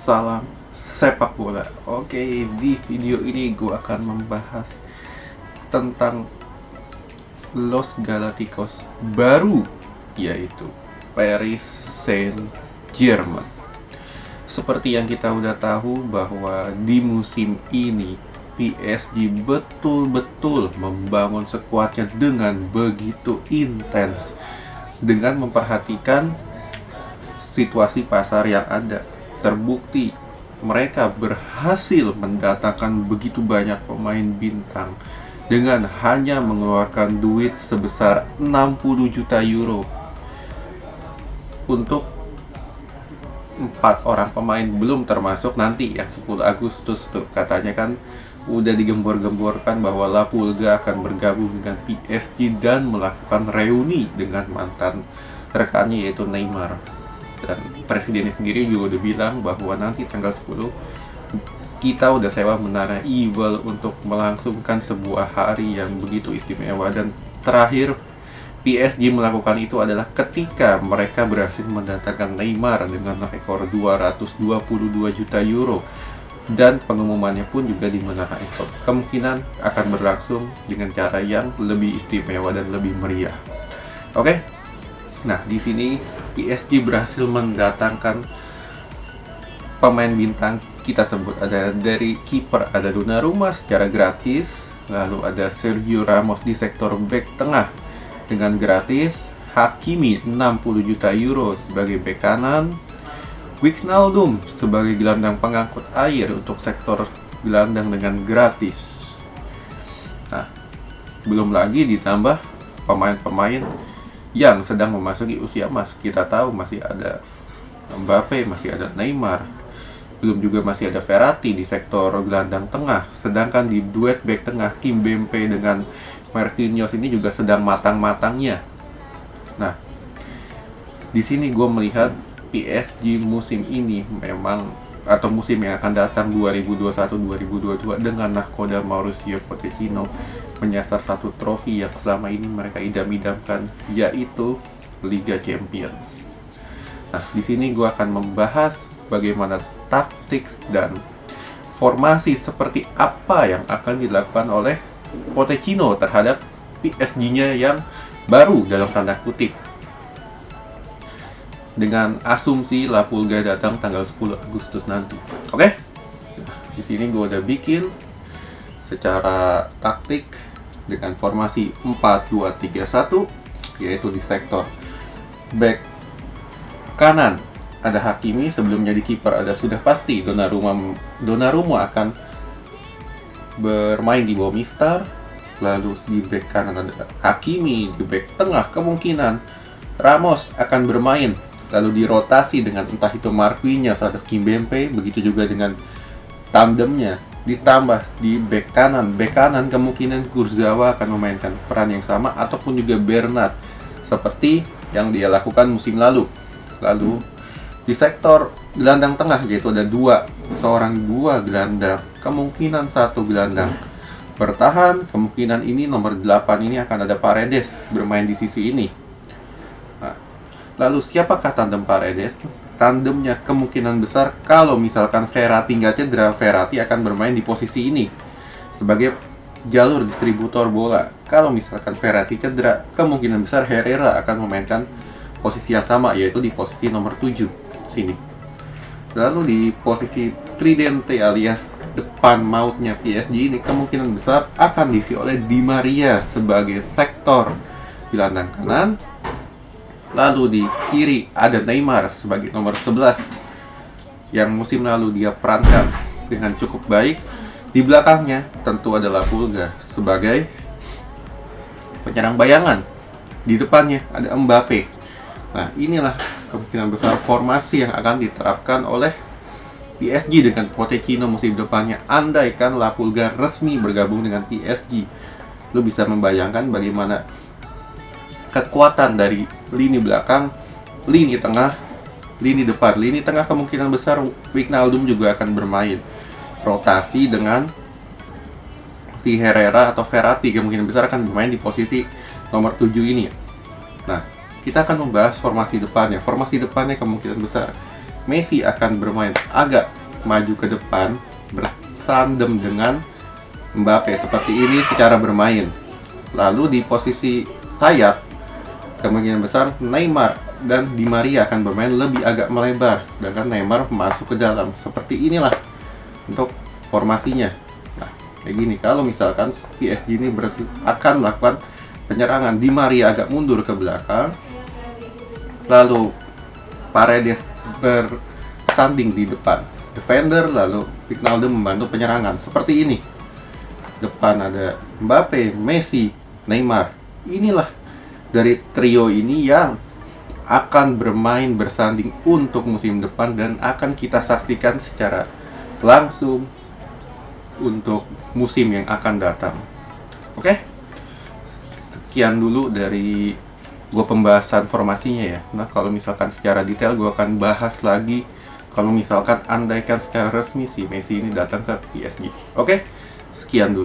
salam sepak bola. Oke, di video ini gue akan membahas tentang Los Galacticos baru, yaitu Paris Saint-Germain. Seperti yang kita udah tahu bahwa di musim ini PSG betul-betul membangun skuadnya dengan begitu intens, dengan memperhatikan situasi pasar yang ada. Terbukti mereka berhasil mendatangkan begitu banyak pemain bintang dengan hanya mengeluarkan duit sebesar 60 juta euro untuk 4 orang pemain, belum termasuk nanti yang 10 Agustus tuh katanya kan udah digembor-gemborkan bahwa La Pulga akan bergabung dengan PSG dan melakukan reuni dengan mantan rekannya yaitu Neymar. Dan presidennya sendiri juga udah bilang bahwa nanti tanggal 10 kita udah sewa menara Eiffel untuk melangsungkan sebuah hari yang begitu istimewa. Dan terakhir PSG melakukan itu adalah ketika mereka berhasil mendatangkan Neymar dengan rekor 222 juta euro. Dan pengumumannya pun juga di menara Eiffel. Kemungkinan akan berlangsung dengan cara yang lebih istimewa dan lebih meriah. Oke? Nah, di sini PSG berhasil mendatangkan pemain bintang, kita sebut ada dari kiper ada Donnarumma secara gratis, lalu ada Sergio Ramos di sektor bek tengah dengan gratis, Hakimi 60 juta euro sebagai bek kanan, Wijnaldum sebagai gelandang pengangkut air untuk sektor gelandang dengan gratis. Nah, belum lagi ditambah pemain-pemain yang sedang memasuki usia emas. Kita tahu masih ada Mbappe, masih ada Neymar, belum juga masih ada Verratti di sektor gelandang tengah. Sedangkan di duet bek tengah Kimpembe dengan Marquinhos ini juga sedang matang-matangnya. Nah, di sini gue melihat PSG musim ini memang, atau musim yang akan datang 2021-2022 dengan nahkoda Mauricio Pochettino menyasar satu trofi yang selama ini mereka idam-idamkan, yaitu Liga Champions. Nah, di sini gue akan membahas bagaimana taktik dan formasi seperti apa yang akan dilakukan oleh Pochettino terhadap PSG-nya yang baru dalam tanda kutip, dengan asumsi La Pulga datang tanggal 10 Agustus nanti. Oke? Nah, di sini gue udah bikin secara taktik dengan formasi 4-2-3-1, yaitu di sektor back kanan ada Hakimi, sebelumnya di kiper ada sudah pasti Donnarumma akan bermain di bawah Mistar. Lalu di back kanan ada Hakimi, di back tengah kemungkinan Ramos akan bermain, lalu dirotasi dengan entah itu Marquinhos atau Kimpembe, begitu juga dengan tandemnya. Ditambah di bek kanan kemungkinan Kurzawa akan memainkan peran yang sama ataupun juga Bernat seperti yang dia lakukan musim lalu. Lalu di sektor gelandang tengah yaitu ada dua gelandang, kemungkinan satu gelandang bertahan, kemungkinan ini nomor 8 ini akan ada Paredes bermain di sisi ini. Nah, lalu siapakah tandem Paredes? Tandemnya kemungkinan besar kalau misalkan Verratti nggak cedera, Verratti akan bermain di posisi ini sebagai jalur distributor bola. Kalau misalkan Verratti cedera, kemungkinan besar Herrera akan memainkan posisi yang sama, yaitu di posisi nomor 7 sini. Lalu di posisi tridente alias depan mautnya PSG ini kemungkinan besar akan diisi oleh Di Maria sebagai sektor gelandang kanan. Lalu di kiri ada Neymar sebagai nomor 11 yang musim lalu dia perankan dengan cukup baik. Di belakangnya tentu adalah Pulga sebagai penyerang bayangan. Di depannya ada Mbappe. Nah, inilah kemungkinan besar formasi yang akan diterapkan oleh PSG dengan Pochettino musim depannya. Andaikan La Pulga resmi bergabung dengan PSG, lu bisa membayangkan bagaimana kekuatan dari lini belakang, lini tengah, lini depan. Lini tengah kemungkinan besar Wijnaldum juga akan bermain. Rotasi dengan si Herrera atau Verratti kemungkinan besar akan bermain di posisi nomor 7 ini. Nah, kita akan membahas formasi depannya. Formasi depannya kemungkinan besar Messi akan bermain agak maju ke depan, bersandem dengan Mbappe seperti ini secara bermain. Lalu di posisi sayap, kemungkinan besar Neymar dan Di Maria akan bermain lebih agak melebar, sedangkan Neymar masuk ke dalam. Seperti inilah untuk formasinya. Nah, kayak gini. Kalau misalkan PSG ini akan melakukan penyerangan, Di Maria agak mundur ke belakang, lalu Paredes bersanding di depan defender, lalu Wijnaldum membantu penyerangan. Seperti ini. Depan ada Mbappe, Messi, Neymar. Inilah dari trio ini yang akan bermain bersanding untuk musim depan dan akan kita saksikan secara langsung untuk musim yang akan datang. Oke? Sekian dulu dari gue pembahasan formasinya ya. Nah, kalau misalkan secara detail gue akan bahas lagi kalau misalkan andaikan secara resmi si Messi ini datang ke PSG. Oke? Sekian dulu.